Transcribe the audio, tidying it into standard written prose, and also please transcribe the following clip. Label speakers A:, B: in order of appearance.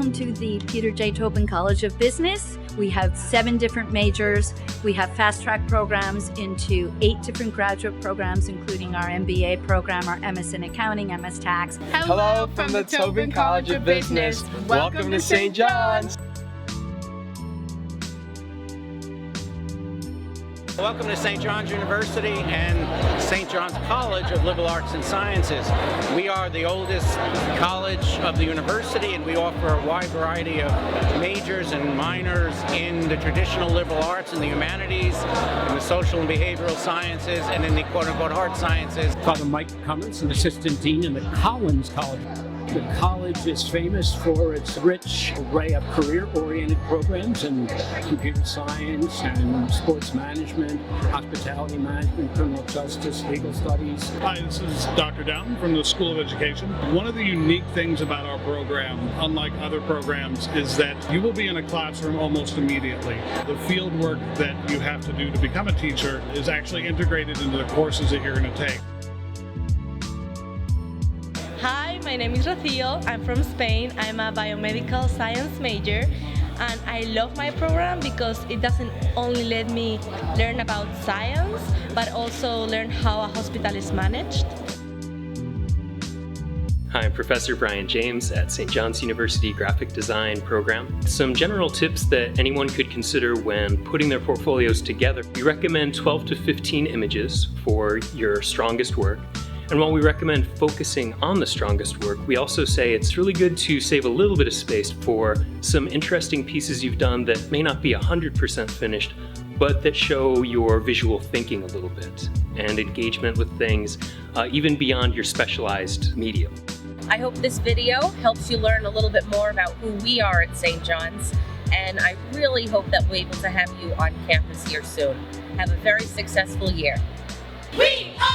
A: Welcome to the Peter J. Tobin College of Business. We have 7 different majors. We have fast track programs into 8 different graduate programs, including our MBA program, our MS in Accounting, MS Tax.
B: Hello from the Tobin College of Business. Welcome to St. John's.
C: Welcome to St. John's University and St. John's College of Liberal Arts and Sciences. We are the oldest college of the university, and we offer a wide variety of majors and minors in the traditional liberal arts and the humanities, in the social and behavioral sciences, and in the quote-unquote hard sciences.
D: Father Mike Cummins, an assistant dean in the Collins College. The college is famous for its rich array of career-oriented programs in computer science and sports management, hospitality management, criminal justice, legal studies.
E: Hi, this is Dr. Down from the School of Education. One of the unique things about our program, unlike other programs, is that you will be in a classroom almost immediately. The field work that you have to do to become a teacher is actually integrated into the courses that you're going to take.
F: Hi, my name is Rocío. I'm from Spain. I'm a biomedical science major, and I love my program because it doesn't only let me learn about science, but also learn how a hospital is managed.
G: Hi, I'm Professor Brian James at St. John's University Graphic Design program. Some general tips that anyone could consider when putting their portfolios together. We recommend 12 to 15 images for your strongest work. And while we recommend focusing on the strongest work, we also say it's really good to save a little bit of space for some interesting pieces you've done that may not be 100% finished, but that show your visual thinking a little bit and engagement with things, even beyond your specialized medium.
H: I hope this video helps you learn a little bit more about who we are at St. John's, and I really hope that we're able to have you on campus here soon. Have a very successful year.
B: We are